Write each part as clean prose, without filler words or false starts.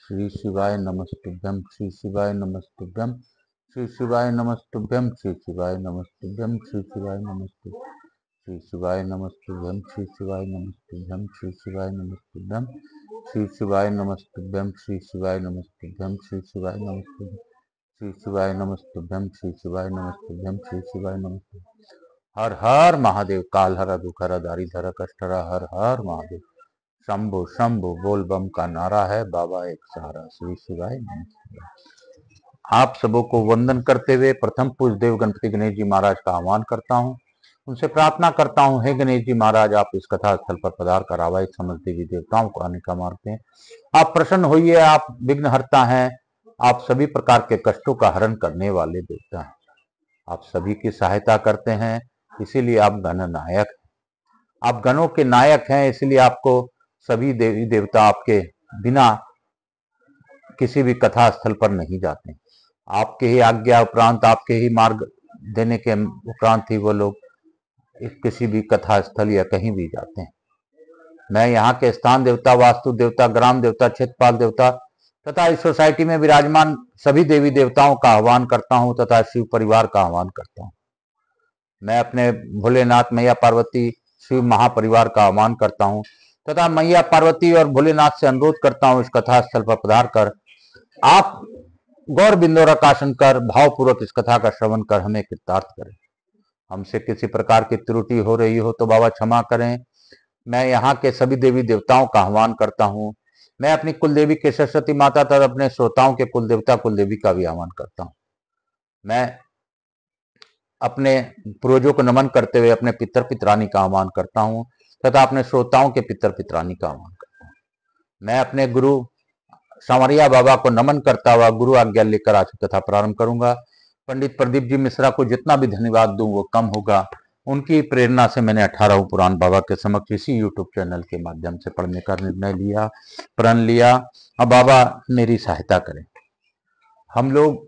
श्री शिवाय नमस्तुभ्यं, श्री शिवाय नमस्तुभ्यं, श्री शिवाय नमस्तुभ्यं, श्री शिवाय नमस्तुभ्यं, श्री शिवाय नमस्तु श्री शिवाय नमस्तुभ्यं, श्री शिवाय नमस्तुभ्यं, श्री शिवाय नमस्तुभ्यं, श्री शिवाय नमस्तुभ्यं, श्री शिवाय नमस्तुभ्यं, श्री शिवाय नमस्तुभ्यं, श्री शिवाय नमस्तुभ्यं, श्री शिवाय नमस्तुभ्यं, श्री शिवाय नमस्तुभ्यं। हर हर महादेव। काल हरा दुख हरा दारी धरा कष्ट हरा, हर हर महादेव। शंभु शंभु बोल बम का नारा है, बाबा एक सहारा। श्री शिवाय नमः। आप सबों को वंदन करते हुए प्रथम पूज्य देव गणपति गणेश जी महाराज का आह्वान करता हूँ। उनसे प्रार्थना करता हूँ, हे गणेश जी महाराज, आप इस कथा स्थल पर पधार कर आवाज समझ देवी देवताओं को आने का मारते हैं। आप प्रसन्न होइए, आप विघ्नहर्ता हैं, आप सभी प्रकार के कष्टों का हरण करने वाले देवता हैं। आप सभी की सहायता करते हैं, इसीलिए आप गणनायक हैं। आप गणों के नायक हैं, इसलिए आपको सभी देवी देवता आपके बिना किसी भी कथा स्थल पर नहीं जाते। आपके ही आज्ञा उपरांत, आपके ही मार्ग देने के उपरांत ही वो लोग किसी भी कथा स्थल या कहीं भी जाते हैं। मैं यहाँ के स्थान देवता, वास्तु देवता, ग्राम देवता, क्षेत्रपाल देवता तथा इस सोसाइटी में विराजमान सभी देवी देवताओं का आह्वान करता हूँ तथा शिव परिवार का आह्वान करता हूँ। मैं अपने भोलेनाथ, मैया पार्वती, शिव महापरिवार का आह्वान करता हूँ तथा मैया पार्वती और भोलेनाथ से अनुरोध करता हूँ, इस कथा स्थल पर पधार कर आप गौर बिंदोरकाशन कर भावपूर्वक इस कथा का श्रवण कर हमें कृतार्थ करें। हमसे किसी प्रकार की त्रुटि हो रही हो तो बाबा क्षमा करें। मैं यहाँ के सभी देवी देवताओं का आह्वान करता हूँ। मैं अपनी कुलदेवी के सरस्वती माता तथा अपने श्रोताओं के कुल देवता कुलदेवी का भी आह्वान करता हूँ। मैं अपने पूर्वजों को नमन करते हुए अपने पितर पितरानी का आह्वान करता हूँ तथा अपने श्रोताओं के पितर पितरानी का आह्वान करता हूँ। मैं अपने गुरु सांवरिया बाबा को नमन करता हुआ गुरु आज्ञा लेकर आज कथा प्रारंभ करूंगा। पंडित प्रदीप जी मिश्रा को जितना भी धन्यवाद दूं वो कम होगा। उनकी प्रेरणा से मैंने 18 पुराण बाबा के समक्ष इसी यूट्यूब चैनल के माध्यम से पढ़ने का निर्णय लिया, प्रण लिया। अब बाबा मेरी सहायता करें। हम लोग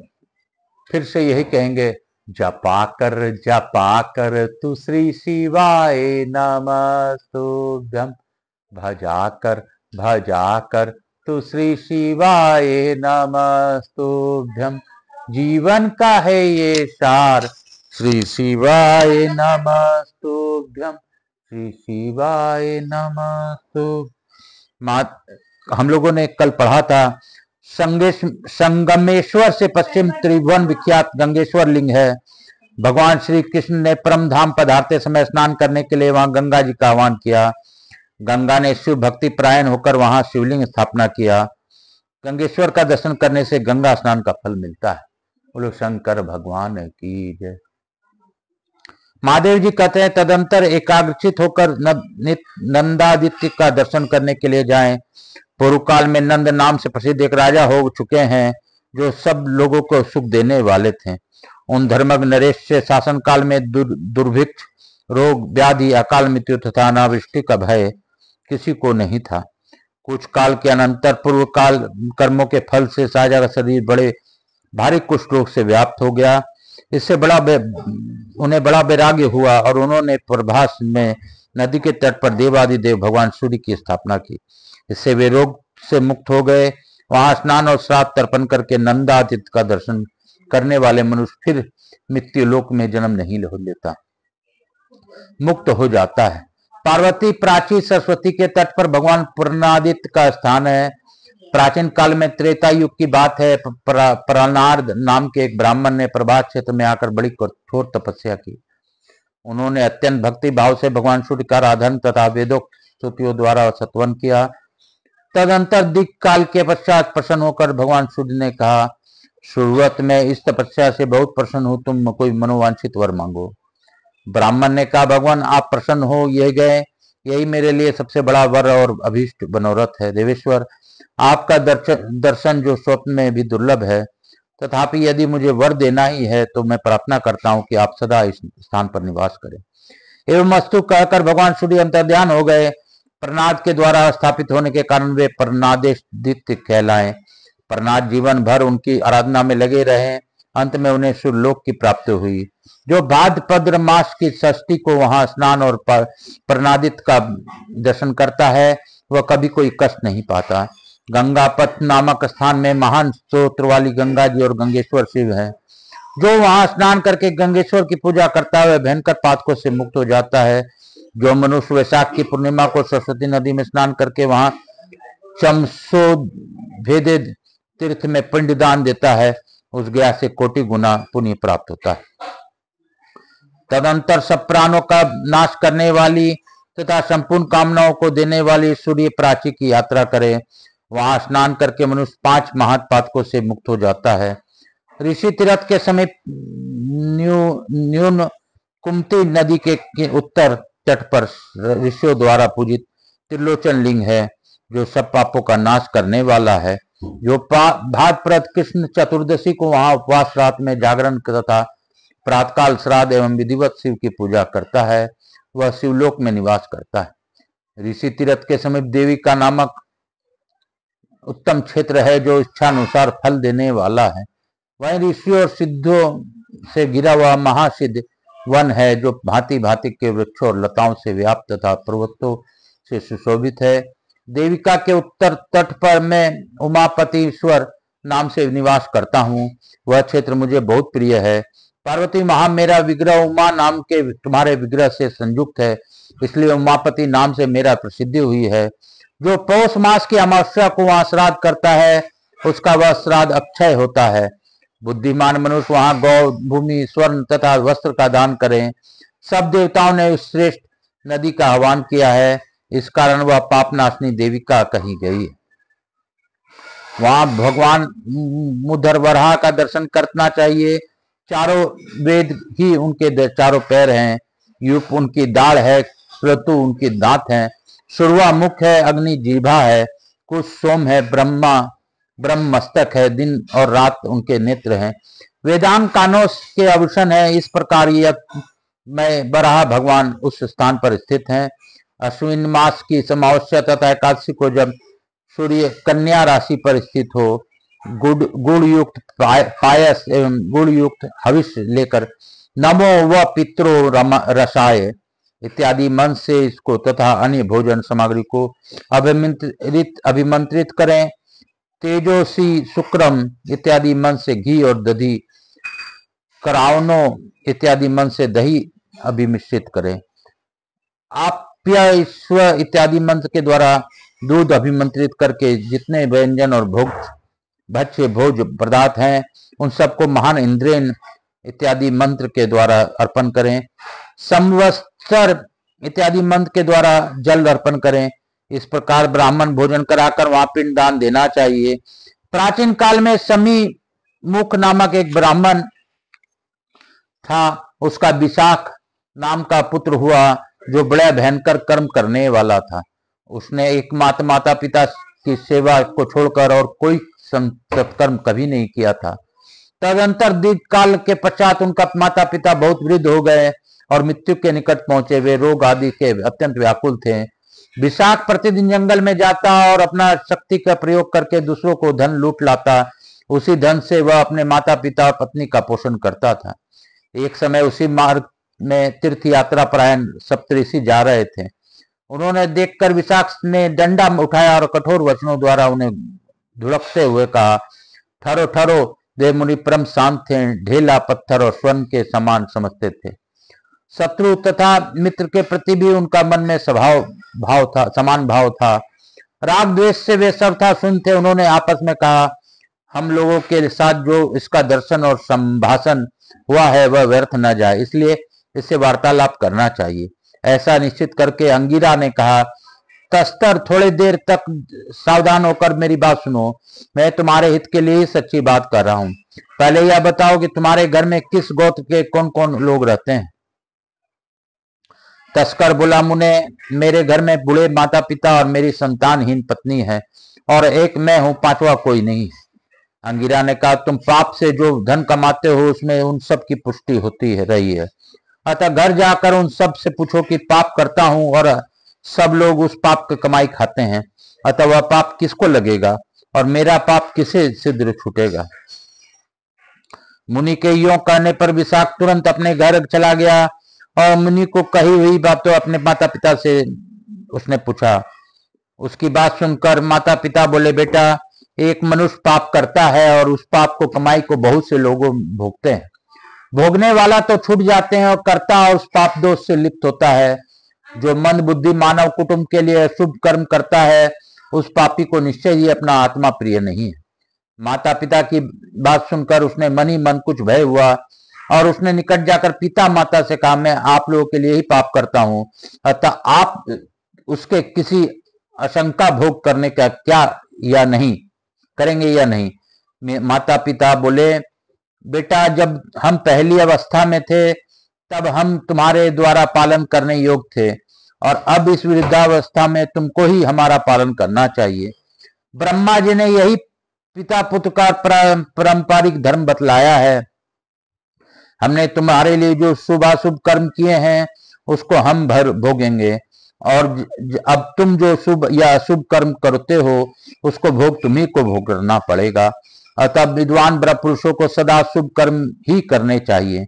फिर से यही कहेंगे, जपा कर तू श्री शिवाय नमस्तुभ्यं, भजा कर तू श्री शिवाय नमस्तुभ्यं, जीवन का है ये सार, श्री शिवाय नमस्तुभ्यं, श्री शिवाय नमस्तु। हम लोगों ने कल पढ़ा था, संगमेश्वर से पश्चिम त्रिभुवन विख्यात गंगेश्वर लिंग है। भगवान श्री कृष्ण ने परम धाम पधारते समय स्नान करने के लिए वहां गंगा जी का आह्वान किया। गंगा ने शिव भक्ति परायण होकर वहां शिवलिंग स्थापना किया। गंगेश्वर का दर्शन करने से गंगा स्नान का फल मिलता है। बोलो शंकर भगवान की जय। महादेव जी कहते हैं, तदंतर एकाग्रचित होकर नंदादित्य का दर्शन करने के लिए जाएं। पूर्व काल में नंद नाम से प्रसिद्ध एक राजा हो चुके हैं जो सब लोगों को सुख देने वाले थे। उन धर्मज्ञ नरेश से शासन काल में दुर्भिक्ष, रोग, व्याधि, अकाल मृत्यु तथा अनावृष्टि का भय किसी को नहीं था। कुछ काल के अनंतर पूर्व काल कर्मों के फल से राजा का शरीर बड़े भारी कुष्ठ रोग से व्याप्त हो गया। इससे उन्हें बड़ा वैराग्य हुआ और उन्होंने प्रभास में नदी के तट पर देवादिदेव भगवान सूर्य की स्थापना की। इससे वे रोग से मुक्त हो गए। वहां स्नान और श्राद्ध तर्पण करके नंदादित्य का दर्शन करने वाले मनुष्य फिर मृत्यु लोक में जन्म नहीं लेता, मुक्त हो जाता है। पार्वती प्राची सरस्वती के तट पर भगवान पूर्णादित्य का स्थान है। प्राचीन काल में त्रेता युग की बात है। प्रहलाद नाम के एक ब्राह्मण ने प्रभास क्षेत्र में आकर बड़ी कठोर तपस्या की। उन्होंने अत्यंत भक्ति भाव से भगवान सूर्य का आराधन तथा वेदोक्त स्तुतियों द्वारा सत्वन किया। तदंतर दिक काल के पश्चात प्रसन्न होकर भगवान सूर्य ने कहा, शुरुआत में इस तपस्या से बहुत प्रसन्न हो, तुम कोई मनोवांछित वर मांगो। ब्राह्मण ने कहा, भगवान आप प्रसन्न हो ये गए, यही मेरे लिए सबसे बड़ा वर और अभीष्ट मनोरथ है। देवेश्वर, आपका दर्शन जो स्वप्न में भी दुर्लभ है, तथापि यदि मुझे वर देना ही है तो मैं प्रार्थना करता हूँ कि आप सदा इस स्थान पर निवास करें। एवं मस्तु कहकर भगवान सूर्य अंतर्ध्यान हो गए। प्रहलाद के द्वारा स्थापित होने के कारण वे प्रहलादित्य कहलाए। प्रहलाद जीवन भर उनकी आराधना में लगे रहे। अंत में उन्हें सुरलोक की प्राप्ति हुई। जो भाद्रपद मास की षष्ठी को वहां स्नान और प्रहलादित्य का दर्शन करता है वह कभी कोई कष्ट नहीं पाता। गंगापथ नामक स्थान में महान स्तोत्र वाली गंगा जी और गंगेश्वर शिव है। जो वहां स्नान करके गंगेश्वर की पूजा करता है भयंकर पातकों से मुक्त हो जाता है। जो मनुष्य वैशाख की पूर्णिमा को सरस्वती नदी में स्नान करके वहां चमसोभेदित तीर्थ में पिंडदान देता है उस गया से कोटि गुना पुण्य प्राप्त होता है। तदंतर सब प्राणों का नाश करने वाली तथा संपूर्ण कामनाओं को देने वाली सूर्य प्राची की यात्रा करे। वहां स्नान करके मनुष्य 5 महापातकों से मुक्त हो जाता है। ऋषि तीर्थ के समीप न्यून कुमती नदी के उत्तर तट पर ऋषियों द्वारा पूजित त्रिलोचन लिंग है जो सब पापों का नाश करने वाला है। जो भाद्रपद कृष्ण चतुर्दशी को वहां उपवास रात में जागरण तथा प्रातकाल श्राद्ध एवं विधिवत शिव की पूजा करता है वह शिवलोक में निवास करता है। ऋषि तीर्थ के समीप देवी का नामक उत्तम क्षेत्र है जो इच्छानुसार फल देने वाला है। वहीं ऋषियों और सिद्धों से घिरा हुआ महासिद्ध वन है जो भांति भांति के वृक्षों और लताओं से व्याप्त तथा पर्वतों से सुशोभित है। देविका के उत्तर तट पर मैं उमापतीश्वर नाम से निवास करता हूँ। वह क्षेत्र मुझे बहुत प्रिय है। पार्वती महा मेरा विग्रह उमा नाम के तुम्हारे विग्रह से संयुक्त है, इसलिए उमापति नाम से मेरा प्रसिद्धि हुई है। जो पौष मास की अमावस्या को वहां श्राद्ध करता है उसका वह श्राद्ध अक्षय होता है। बुद्धिमान मनुष्य वहां गौ भूमि स्वर्ण तथा वस्त्र का दान करें। सब देवताओं ने उस श्रेष्ठ नदी का आह्वान किया है, इस कारण वह पापनाशनी देविका कही गई है। वहां भगवान मुदरवरहा का दर्शन करना चाहिए। चारों वेद ही उनके चारों पैर हैं, यूप उनकी दाढ़ है, क्रतु उनकी दांत हैं, सुरवा मुख है, अग्नि जीभा है, कुछ सोम है, ब्रह्म मस्तक है, दिन और रात उनके नेत्र हैं, वेदांग कानों के आभूषण है। इस प्रकार यह मैं बराह भगवान उस स्थान पर स्थित हैं। अश्विन मास की अमावस्या तथा एकादशी को जब सूर्य कन्या राशि पर स्थित हो गुड़ युक्त पायस एवं गुड़ युक्त हविष्य लेकर नमो व पितरो रसाय इत्यादि मन से इसको तथा अन्य भोजन सामग्री को अभिमंत्रित करें। तेजोसी शुक्रम इत्यादि मन से घी और दधी, करावनो इत्यादि मन से दही अभिमिश्रित करें। आप्यायस्व इत्यादि मंत्र के द्वारा दूध अभिमंत्रित करके जितने व्यंजन और भक्ष्य भोज पदार्थ हैं उन सबको महान इंद्रेन इत्यादि मंत्र के द्वारा अर्पण करें। संवत्सर इत्यादि मंत्र के द्वारा जल अर्पण करें। इस प्रकार ब्राह्मण भोजन कराकर वहां पिंड दान देना चाहिए। प्राचीन काल में समी मुख नामक एक ब्राह्मण था, उसका विशाख नाम का पुत्र हुआ जो बड़ा भयंकर कर्म करने वाला था। उसने एकमात्र माता पिता की सेवा को छोड़कर और कोई सत्कर्म कभी नहीं किया था। तदंतर दीर्घ काल के पश्चात उनका माता पिता बहुत वृद्ध हो गए और मृत्यु के निकट पहुंचे। वे रोग आदि के अत्यंत व्याकुल थे। विशाख प्रतिदिन जंगल में जाता और अपना शक्ति का प्रयोग करके दूसरों को धन लूट लाता। उसी धन से वह अपने माता पिता और पत्नी का पोषण करता था। एक समय उसी मार्ग में तीर्थ यात्रा परायण सप्तऋषि जा रहे थे। उन्होंने देखकर विशाख ने डंडा उठाया और कठोर वचनों द्वारा उन्हें धुड़कते हुए कहा, ठहरो ठहरो। वे मुनि परम शांत थे, ढेला पत्थर और स्वर्ण के समान समझते थे। शत्रु तथा मित्र के प्रति भी उनका मन में समान भाव था। राग द्वेष से वे सब था सुन थे। उन्होंने आपस में कहा, हम लोगों के साथ जो इसका दर्शन और संभाषण हुआ है वह व्यर्थ न जाए, इसलिए इससे वार्तालाप करना चाहिए। ऐसा निश्चित करके अंगिरा ने कहा, तस्तर थोड़ी देर तक सावधान होकर मेरी बात सुनो। मैं तुम्हारे हित के लिए ही सच्ची बात कर रहा हूं। पहले यह बताओ कि तुम्हारे घर में किस गोत्र के कौन कौन लोग रहते हैं। तस्कर बोला, मुने मेरे घर में बूढ़े माता पिता और मेरी संतानहीन पत्नी है और एक मैं हूं, पांचवा कोई नहीं है। अंगिरा ने कहा, तुम पाप से जो धन कमाते हो उसमें उन सब की पुष्टि होती रही है। अतः घर जाकर उन सब से पूछो कि पाप करता हूं और सब लोग उस पाप की कमाई खाते हैं, अतः वह पाप किसको लगेगा और मेरा पाप किसे शीघ्र छूटेगा। मुनि के यों कहने पर विशाख तुरंत अपने घर चला गया और मुनि को कही हुई बात तो अपने माता पिता से उसने पूछा। उसकी बात सुनकर माता पिता बोले, बेटा, एक मनुष्य पाप करता है और उस पाप को कमाई को बहुत से लोगों भोगते हैं। भोगने वाला तो छूट जाते हैं और करता और उस पाप दोष से लिप्त होता है। जो मंद बुद्धि मानव कुटुंब के लिए शुभ कर्म करता है, उस पापी को निश्चय ही अपना आत्मा प्रिय नहीं है। माता पिता की बात सुनकर उसने मन ही मन कुछ भय हुआ और उसने निकट जाकर पिता माता से कहा, मैं आप लोगों के लिए ही पाप करता हूं, अतः आप उसके किसी आशंका भोग करने का क्या या नहीं करेंगे या नहीं। माता पिता बोले, बेटा, जब हम पहली अवस्था में थे तब हम तुम्हारे द्वारा पालन करने योग्य थे और अब इस वृद्धावस्था में तुमको ही हमारा पालन करना चाहिए। ब्रह्मा जी ने यही पिता पुत्र का पारंपरिक धर्म बतलाया है। हमने तुम्हारे लिए जो शुभ अशुभ कर्म किए हैं उसको हम भर भोगेंगे और अब तुम जो शुभ या अशुभ कर्म करते हो उसको भोग तुम्ही को भोग करना पड़ेगा। अतः विद्वान ब्रह्म पुरुषों को सदा शुभ कर्म ही करने चाहिए।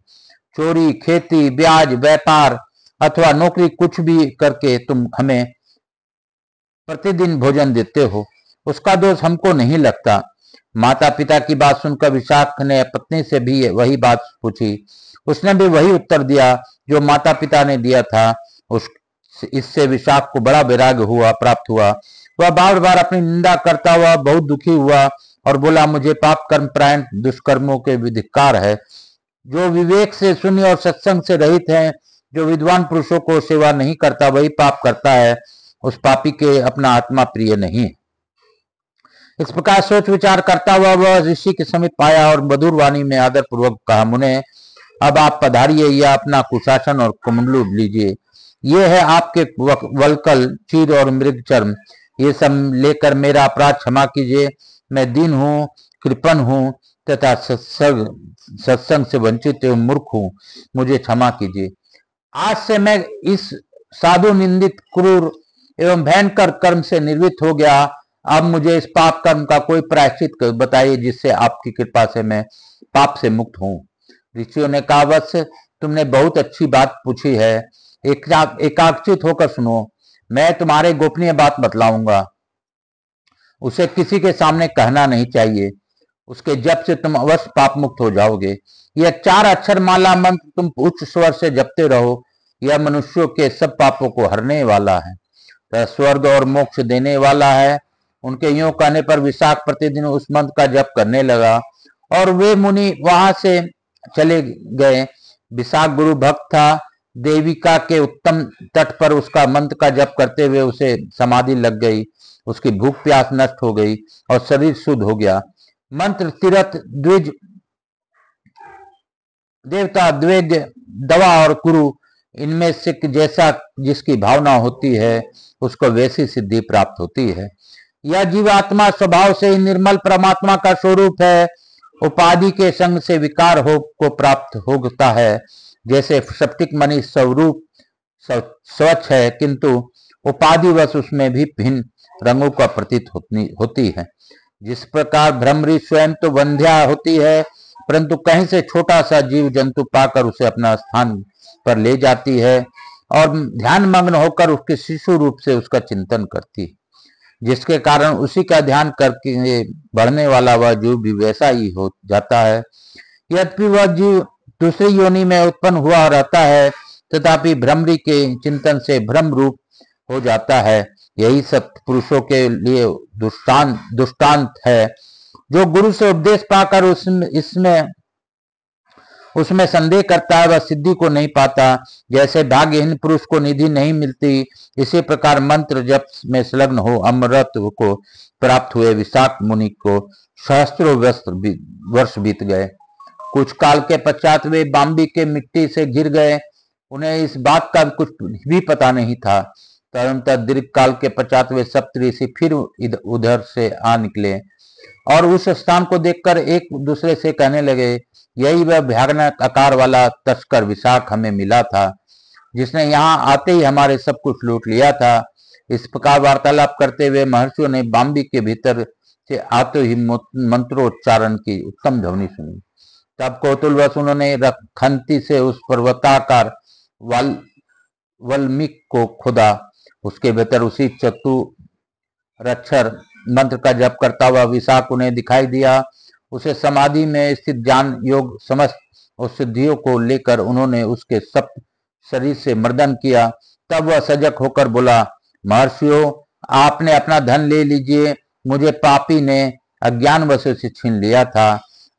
चोरी, खेती, ब्याज, व्यापार अथवा नौकरी कुछ भी करके तुम हमें प्रतिदिन भोजन देते हो, उसका दोष हमको नहीं लगता। माता पिता की बात सुनकर विशाख ने पत्नी से भी वही बात पूछी। उसने भी वही उत्तर दिया जो माता पिता ने दिया था। इससे विशाख को बड़ा वैराग्य प्राप्त हुआ। वह बार बार अपनी निंदा करता हुआ बहुत दुखी हुआ और बोला, मुझे पाप कर्म प्रायण दुष्कर्मों के धिक्कार है। जो विवेक से शून्य और सत्संग से रहित है, जो विद्वान पुरुषों को सेवा नहीं करता, वही पाप करता है। उस पापी के अपना आत्मा प्रिय नहीं है। इस प्रकार सोच विचार करता हुआ वह ऋषि के समीप आया और मधुर वाणी में आदर पूर्वक कहा, मुने, अब आप पधारिए या अपना कुशासन और कमंडलू लीजिए। ये है आपके वलकल, चीर और मृग चर्म, ये सब लेकर मेरा अपराध क्षमा कीजिए। मैं दीन हूँ, कृपण हूँ तथा सत्संग से वंचित एवं मूर्ख हूँ, मुझे क्षमा कीजिए। आज से मैं इस साधु निंदित, क्रूर एवं भयंकर कर्म से निर्वृत्त हो गया। अब मुझे इस पाप कर्म का कोई प्रायश्चित बताइए जिससे आपकी कृपा से मैं पाप से मुक्त हूँ। ऋषियों ने कहा, वत्स, तुमने बहुत अच्छी बात पूछी है। एकाग्रचित होकर सुनो। मैं तुम्हारे गोपनीय बात बतलाऊंगा, उसे किसी के सामने कहना नहीं चाहिए। उसके जप से तुम अवश्य पाप मुक्त हो जाओगे। यह 4 अक्षर माला मंत्र तुम उच्च स्वर से जपते रहो। यह मनुष्यों के सब पापों को हरने वाला है, तो स्वर्ग और मोक्ष देने वाला है। उनके यूं कहने पर विशाख प्रतिदिन उस मंत्र का जप करने लगा और वे मुनि वहां से चले गए। विशाख गुरु भक्त था। देविका के उत्तम तट पर उसका मंत्र का जप करते हुए उसे समाधि लग गई। उसकी भूख प्यास नष्ट हो गई और शरीर शुद्ध हो गया। मंत्र, तीर्थ, द्विज, देवता, द्वैद्य, दवा और कुरु, इनमें से जैसा जिसकी भावना होती है उसको वैसी सिद्धि प्राप्त होती है। यह जीवात्मा स्वभाव से ही निर्मल परमात्मा का स्वरूप है। उपाधि के संग से विकार को प्राप्त होता है। जैसे स्फटिक मणि स्वरूप स्वच्छ है, किंतु उपाधिवश उसमें भी भिन्न रंगों का प्रतीत होती है। जिस प्रकार भ्रमरी स्वयं तो वंध्या होती है, परंतु कहीं से छोटा सा जीव जंतु पाकर उसे अपना स्थान पर ले जाती है और ध्यान मग्न होकर उसके शिशु रूप से उसका चिंतन करती है, जिसके कारण उसी का ध्यान करके बढ़ने वाला वह जीव भी वैसा ही हो जाता है। यद्यपि वह जीव दूसरी योनि में उत्पन्न हुआ रहता है, तथापि भ्रमरी के चिंतन से भ्रम रूप हो जाता है। यही सब पुरुषों के लिए दुष्टांत है। जो गुरु से उपदेश पाकर उसमें संदेह करता है, वह सिद्धि को नहीं पाता। जैसे भाग्यहीन पुरुष को निधि नहीं मिलती, इसी प्रकार मंत्र जप में संलग्न हो अमृत को प्राप्त हुए विशाख मुनि को सहस्त्रों वर्ष बीत गए। कुछ काल के पश्चात वे बाम्बी के मिट्टी से घिर गए। उन्हें इस बात का कुछ भी पता नहीं था। तदनंतर दीर्घ काल के पश्चात वे सप्तऋषि फिर उधर से आ निकले और उस स्थान को देखकर एक दूसरे से कहने लगे, यही वह भयानक आकार वाला तस्कर विशाख हमें मिला था, जिसने यहाँ आते ही हमारे सब कुछ लूट लिया था। इस प्रकार वार्तालाप करते हुए महर्षियों ने बाम्बी के भीतर से आते ही मंत्रोच्चारण की उत्तम ध्वनि सुनी। तब कौतूहलवश उन्होंने खंती से उस पर्वताकार वाल्मीकि को खोदा। उसके भीतर उसी रक्षर मंत्र का जप करता हुआ विशाख उन्हें दिखाई दिया। उसे समाधि में स्थित ज्ञान योग समस्त और सिद्धियों को लेकर उन्होंने उसके सप्त शरीर से मर्दन किया। तब वह सजग होकर बोला, महर्षियों, आपने अपना धन ले लीजिए, मुझे पापी ने अज्ञान वश से छीन लिया था।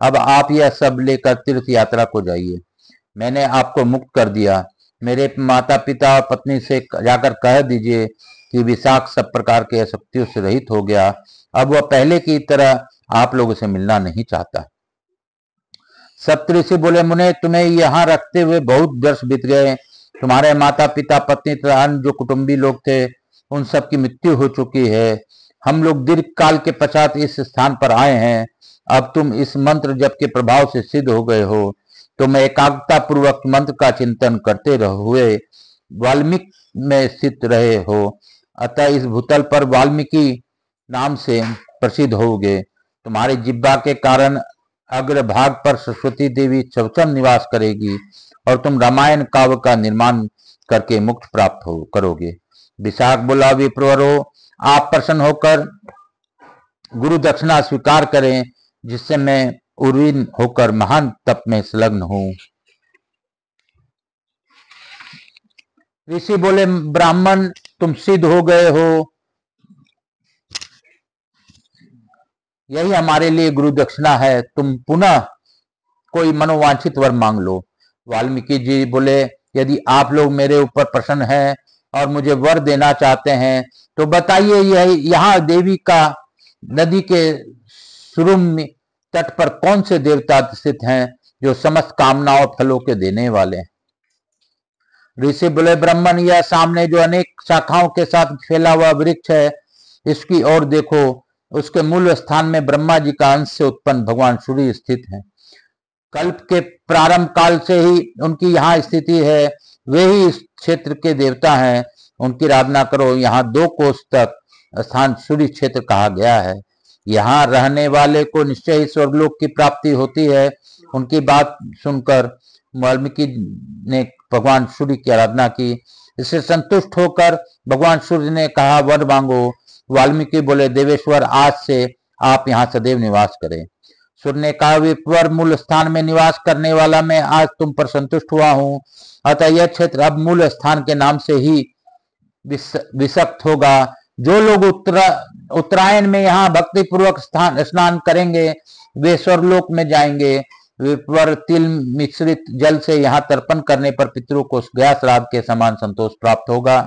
अब आप यह सब लेकर तीर्थ यात्रा को जाइए। मैंने आपको मुक्त कर दिया। मेरे माता पिता और पत्नी से जाकर कह दीजिए कि विशाख सब प्रकार के आसक्तियों से रहित हो गया। अब वह पहले की तरह आप लोगों से मिलना नहीं चाहता। सप्तऋषि बोले, मुने, तुम्हें यहाँ रखते हुए बहुत वर्ष बीत गए। तुम्हारे माता पिता पत्नी तथा अन्य जो कुटुंबी लोग थे उन सब की मृत्यु हो चुकी है। हम लोग दीर्घ काल के पश्चात इस स्थान पर आए हैं। अब तुम इस मंत्र जप के प्रभाव से सिद्ध हो गए हो। तुम एकाग्रता पूर्वक मंत्र का चिंतन करते हुए वाल्मीकि में स्थित रहे हो, अतः इस भूतल पर वाल्मीकि नाम से प्रसिद्ध होगे। तुम्हारी जिह्वा के कारण अग्रभाग पर सरस्वती देवी चौचम निवास करेगी और तुम रामायण काव्य का निर्माण करके मुक्त प्राप्त करोगे। विशाख बोला, विप्रवरो, आप प्रसन्न होकर गुरु दक्षिणा स्वीकार करें, जिससे मैं उर्विन होकर महान तप में संलग्न हूं। ऋषि बोले, ब्राह्मण, तुम सिद्ध हो गए हो, यही हमारे लिए गुरु दक्षिणा है। तुम पुनः कोई मनोवांछित वर मांग लो। वाल्मीकि जी बोले, यदि आप लोग मेरे ऊपर प्रसन्न हैं और मुझे वर देना चाहते हैं तो बताइए, यहाँ देवी का नदी के सुरुम तट पर कौन से देवता स्थित हैं जो समस्त कामनाओं फलों के देने वाले हैं? ऋषि बोले, ब्राह्मण, यह सामने जो अनेक शाखाओं के साथ फैला हुआ वृक्ष है, इसकी ओर देखो। उसके मूल स्थान में ब्रह्मा जी का अंश से उत्पन्न भगवान सूर्य स्थित हैं। कल्प के प्रारंभ काल से ही उनकी यहाँ स्थिति है। वे ही इस क्षेत्र के देवता हैं। उनकी आराधना करो। यहाँ 2 कोस तक स्थान सूर्य क्षेत्र कहा गया है। यहाँ रहने वाले को निश्चय ही स्वर्गलोक की प्राप्ति होती है। उनकी बात सुनकर वाल्मीकि ने भगवान सूर्य की आराधना की। इससे संतुष्ट होकर भगवान सूर्य ने कहा, वर मांगो। वाल्मीकि बोले, देवेश्वर, आज से आप यहाँ सदैव निवास करें। सूर्य ने कहा, विप्रवर, मूल स्थान में निवास करने वाला मैं आज तुम पर संतुष्ट हुआ हूँ, अतः यह क्षेत्र अब मूल स्थान के नाम से ही विषक्त होगा। जो लोग उत्तरायण में यहाँ भक्ति पूर्वक स्नान करेंगे वे स्वर्गलोक में जाएंगे। विप्रवर, तिल मिश्रित जल से यहाँ तर्पण करने पर पितरों को गया श्राद्ध के समान संतोष प्राप्त होगा।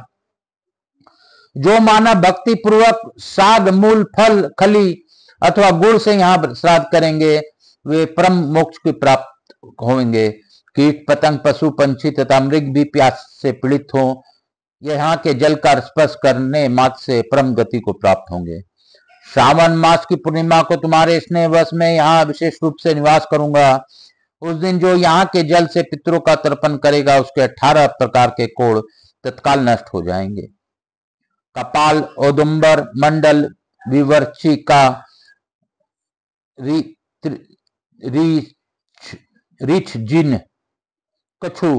जो मानव भक्ति पूर्वक साग, मूल, फल, खली अथवा गुड़ से यहाँ श्राद्ध करेंगे वे परम मोक्ष की प्राप्त होंगे। कीट पतंग, पशु पंछी तथा मृग भी प्यास से पीड़ित हों, यहाँ के जल का स्पर्श करने मात्र से परम गति को प्राप्त होंगे। श्रावण मास की पूर्णिमा को तुम्हारे स्नेहवश में यहाँ विशेष रूप से निवास करूंगा। उस दिन जो यहाँ के जल से पितरों का तर्पण करेगा उसके 18 प्रकार के कोढ़ तत्काल नष्ट हो जाएंगे। कपाल, औदुंबर, मंडल, विवर्चिका, रीछ, जिन, कछु,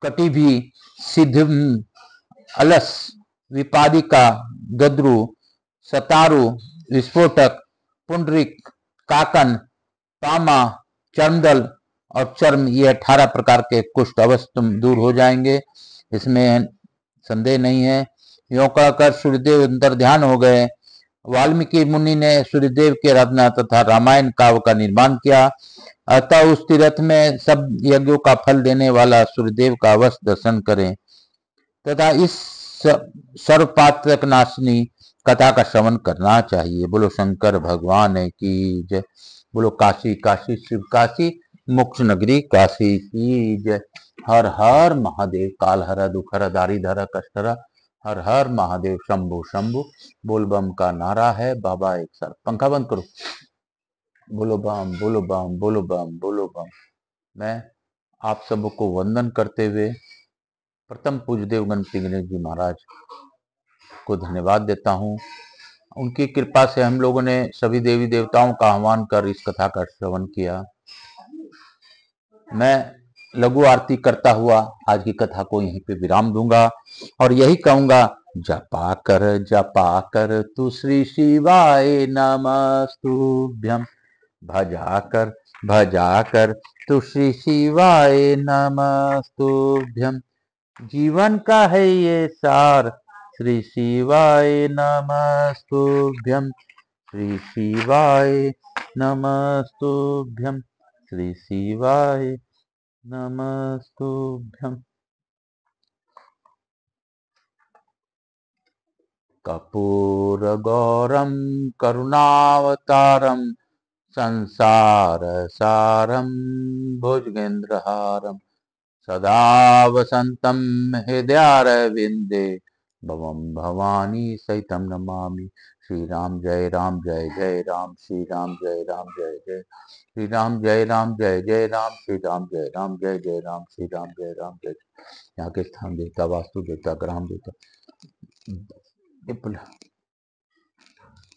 कटिभी, सिद्धिम, अलस, विपादिका, गद्रु, सतारु, विस्फोटक, पुंडरिक, काकन, पामा, चर्मदल और चर्म, ये 18 प्रकार के कुष्ठ अवश्य तुम दूर हो जाएंगे, इसमें संदेह नहीं है। यों कहकर सूर्यदेव अंतर ध्यान हो गए। वाल्मीकि मुनि ने सूर्यदेव की आराधना तथा रामायण काव्य का निर्माण किया। अतः उस तीर्थ में सब यज्ञों का फल देने वाला सूर्यदेव का अवश्य दर्शन करें तथा इस सर्वपातक नाशनी कथा का श्रवण करना चाहिए। बोलो शंकर भगवान की जय। बोलो काशी काशी शिव काशी, मोक्ष नगरी काशी की जय। हर हर महादेव। काल हर, दुख हर, दारिद्र कष्ट हर हर महादेव। शंभु शंभु। बोल बम का नारा है। बाबा एक साथ पंखा बंद करो। बोलो बम, बोलो बम, बोलो बम, बोलो बम। मैं आप सबको वंदन करते हुए प्रथम पूज्य देव गणपति गणेश जी महाराज को धन्यवाद देता हूँ। उनकी कृपा से हम लोगों ने सभी देवी देवताओं का आह्वान कर इस कथा का श्रवण किया। मैं लघु आरती करता हुआ आज की कथा को यहीं पे विराम दूंगा और यही कहूंगा जपा कर तू श्री शिवाय नमस्तुभ्यम। भजा कर तू श्री शिवाय नमस्तुभ्यम। जीवन का है ये सार, श्री शिवाय नमस्तुभ्यम। श्री शिवाय नमस्तुभ्यम। श्री शिवाय नमस्तुभ्यम। कर्पूर गौरम करुणावतारम संसार सारम भुजगेंद्रहारम सदा वसंतम हृदयारविंदे भवम भवानी सहितम नमामि। श्री राम जय राम जय जय राम, श्री राम जय राम जय जय श्री राम जय राम जय जय राम, श्री राम जय राम जय जय राम, श्री राम जय राम जय। यहाँ के स्थान देवता, वास्तु देवता, ग्राम देवता,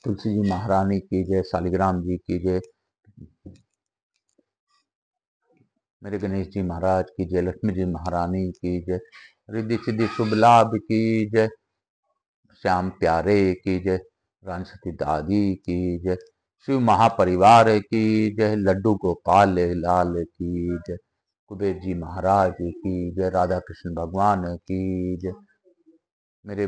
तुलसी जी महारानी की जय, शालिग्राम जी की जय, मेरे गणेश जी महाराज की जय, लक्ष्मी जी महारानी की जय, रिद्धि सिद्धि शुभ लाभ की जय, श्याम प्यारे की जय, रानी सती दादी की जय, शिव महापरिवार की जय, लड्डू गोपाल लाल की जय, कुबेर जी महाराज की जय, राधा कृष्ण भगवान की जय, मेरे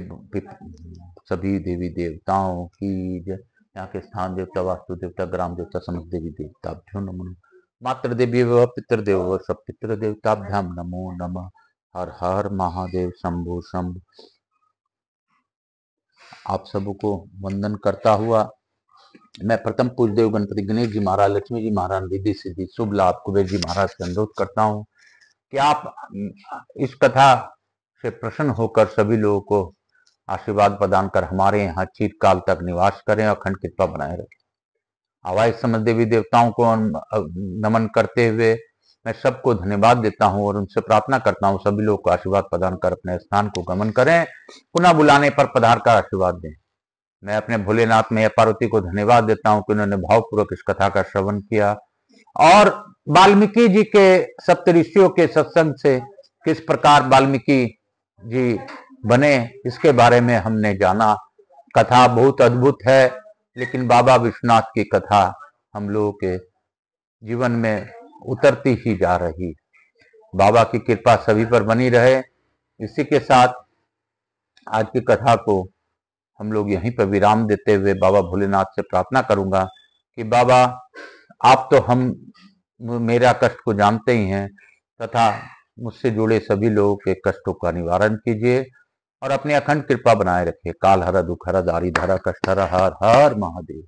सभी देवी देवताओं की जय। यहाँ के स्थान देवता, वास्तु देवता, ग्राम देवता, समस्त देवी देवताभ्यो नमो। मातृ देवी व पितृदेव व सब पितृ देवताभ्याम नमो नमः। हर हर महादेव शंभु शंभु। आप सबको वंदन करता हुआ मैं प्रथम पूज्यदेव गणपति गणेश जी महाराज, लक्ष्मी जी महाराज, रिद्धि सिद्धि शुभ लाभ कुबेर जी महाराज से अनुरोध करता हूँ कि आप इस कथा से प्रसन्न होकर सभी लोगों को आशीर्वाद प्रदान कर हमारे यहाँ चिरकाल तक निवास करें, अखंड कृपा बनाए रखें। आवाज समझ देवी देवताओं को नमन करते हुए मैं सबको धन्यवाद देता हूं और उनसे प्रार्थना करता हूं सभी लोग को आशीर्वाद प्रदान कर अपने स्थान को गमन करें, पुनः बुलाने पर पधार कर आशीर्वाद दें। मैं अपने भोलेनाथ मैया पार्वती को धन्यवाद देता हूं कि उन्होंने भावपूर्वक इस कथा का श्रवण किया और वाल्मीकि जी के सप्तऋषियों के सत्संग से किस प्रकार वाल्मीकि जी बने इसके बारे में हमने जाना। कथा बहुत अद्भुत है, लेकिन बाबा विश्वनाथ की कथा हम लोगों के जीवन में उतरती ही जा रही। बाबा की कृपा सभी पर बनी रहे। इसी के साथ आज की कथा को हम लोग यहीं पर विराम देते हुए बाबा भोलेनाथ से प्रार्थना करूंगा कि बाबा आप तो हम मेरा कष्ट को जानते ही हैं तथा मुझसे जुड़े सभी लोगों के कष्टों का निवारण कीजिए और अपनी अखंड कृपा बनाए रखिए। काल हरा दुख हरा दारी धरा कष्ट हरा हर हर महादेव।